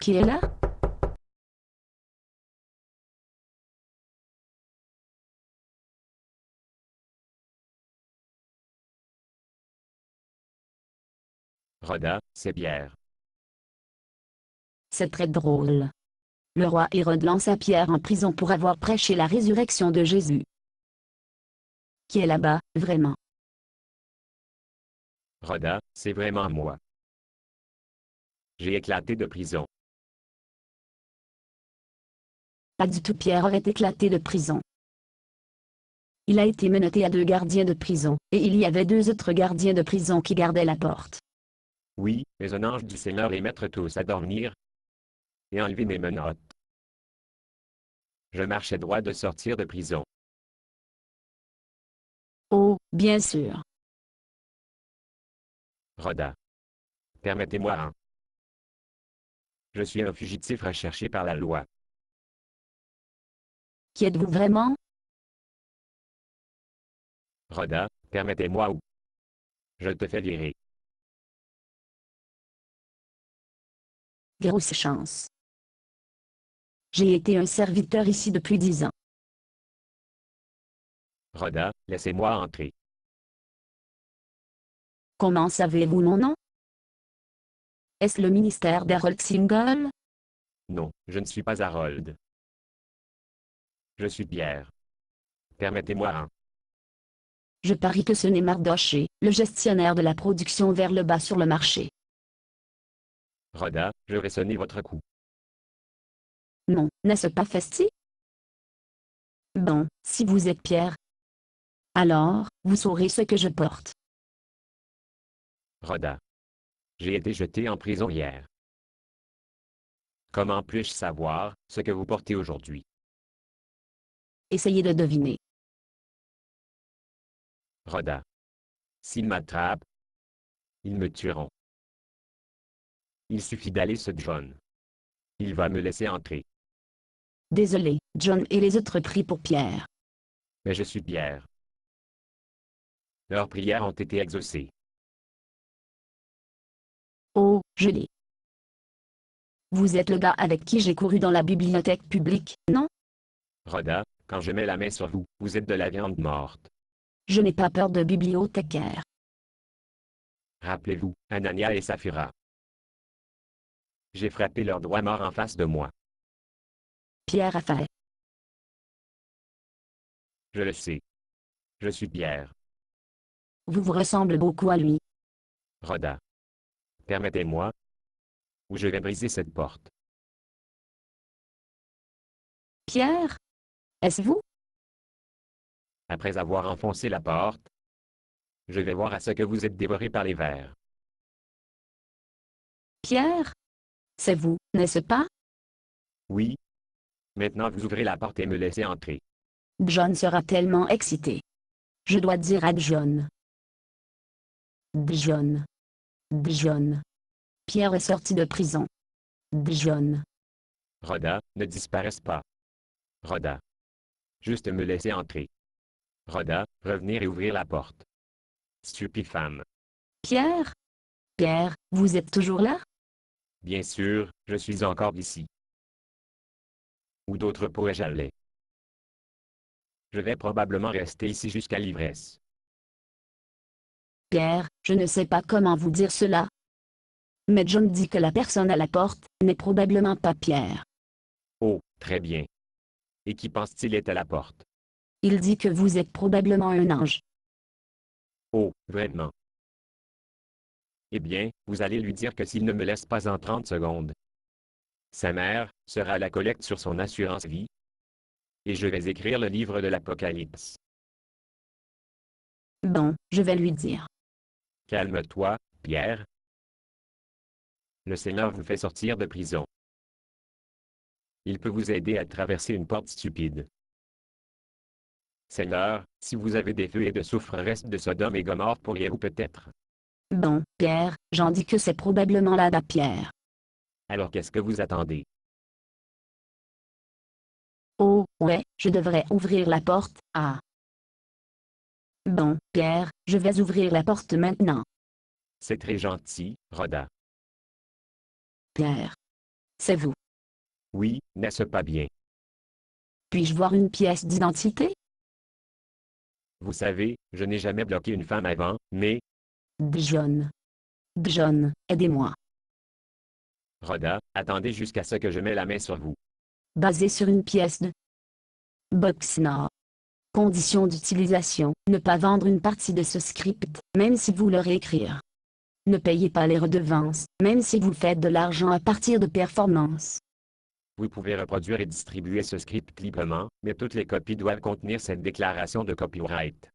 Qui est là? Rhoda, c'est Pierre. C'est très drôle. Le roi Hérode lança Pierre en prison pour avoir prêché la résurrection de Jésus. Qui est là-bas, vraiment? Rhoda, c'est vraiment moi. J'ai éclaté de prison. Pas du tout, Pierre aurait éclaté de prison. Il a été menotté à 2 gardiens de prison, et il y avait 2 autres gardiens de prison qui gardaient la porte. Oui, mais un ange du Seigneur les mettre tous à dormir et enlever mes menottes. Je marchais droit de sortir de prison. Oh, bien sûr. Rhoda. Permettez-moi hein. Je suis un fugitif recherché par la loi. Qui êtes-vous vraiment? Rhoda, permettez-moi ou je te fais virer. Grosse chance. J'ai été un serviteur ici depuis 10 ans. Rhoda, laissez-moi entrer. Comment savez-vous mon nom? Est-ce le ministère d'Harold Single? Non, je ne suis pas Harold. Je suis Pierre. Permettez-moi hein. Je parie que ce n'est Mardoché, le gestionnaire de la production vers le bas sur le marché. Rhoda, je vais sonner votre coup. Non, n'est-ce pas Festi? Bon, si vous êtes Pierre, alors, vous saurez ce que je porte. Rhoda. J'ai été jeté en prison hier. Comment puis-je savoir ce que vous portez aujourd'hui? Essayez de deviner. Rhoda. S'ils m'attrapent, ils me tueront. Il suffit d'aller ce John. Il va me laisser entrer. Désolé, John et les autres prient pour Pierre. Mais je suis Pierre. Leurs prières ont été exaucées. Oh, je l'ai. Vous êtes le gars avec qui j'ai couru dans la bibliothèque publique, non? Rhoda, quand je mets la main sur vous, vous êtes de la viande morte. Je n'ai pas peur de bibliothécaire. Rappelez-vous, Anania et Saphira. J'ai frappé leur doigt mort en face de moi. Pierre a fait. Je le sais. Je suis Pierre. Vous vous ressemblez beaucoup à lui. Rhoda. Permettez-moi, ou je vais briser cette porte. Pierre? Est-ce vous? Après avoir enfoncé la porte, je vais voir à ce que vous êtes dévoré par les vers. Pierre? C'est vous, n'est-ce pas? Oui. Maintenant vous ouvrez la porte et me laissez entrer. John sera tellement excité. Je dois dire à John. John. John. Pierre est sorti de prison. John. Rhoda, ne disparaisse pas. Rhoda. Juste me laisser entrer. Rhoda, revenir et ouvrir la porte. Stupide femme. Pierre? Pierre, vous êtes toujours là? Bien sûr, je suis encore ici. Où d'autres pourrais-je aller? Je vais probablement rester ici jusqu'à l'ivresse. Pierre, je ne sais pas comment vous dire cela. Mais John dit que la personne à la porte n'est probablement pas Pierre. Oh, très bien. Et qui pense-t-il est à la porte? Il dit que vous êtes probablement un ange. Oh, vraiment. Eh bien, vous allez lui dire que s'il ne me laisse pas en 30 secondes, sa mère sera à la collecte sur son assurance vie. Et je vais écrire le livre de l'Apocalypse. Bon, je vais lui dire. Calme-toi, Pierre. Le Seigneur vous fait sortir de prison. Il peut vous aider à traverser une porte stupide. Seigneur, si vous avez des feux et de soufre restes de Sodome et Gomorrhe pourriez-vous peut-être? Bon, Pierre, j'en dis que c'est probablement là-bas Pierre. Alors qu'est-ce que vous attendez? Oh, ouais, je devrais ouvrir la porte, ah. Bon, Pierre, je vais ouvrir la porte maintenant. C'est très gentil, Rhoda. Pierre. C'est vous. Oui, n'est-ce pas bien? Puis-je voir une pièce d'identité? Vous savez, je n'ai jamais bloqué une femme avant, mais, John. John, aidez-moi. Rhoda, attendez jusqu'à ce que je mette la main sur vous. Basé sur une pièce de Boxnar. Conditions d'utilisation, ne pas vendre une partie de ce script, même si vous le réécrire. Ne payez pas les redevances, même si vous faites de l'argent à partir de performances. Vous pouvez reproduire et distribuer ce script librement, mais toutes les copies doivent contenir cette déclaration de copyright.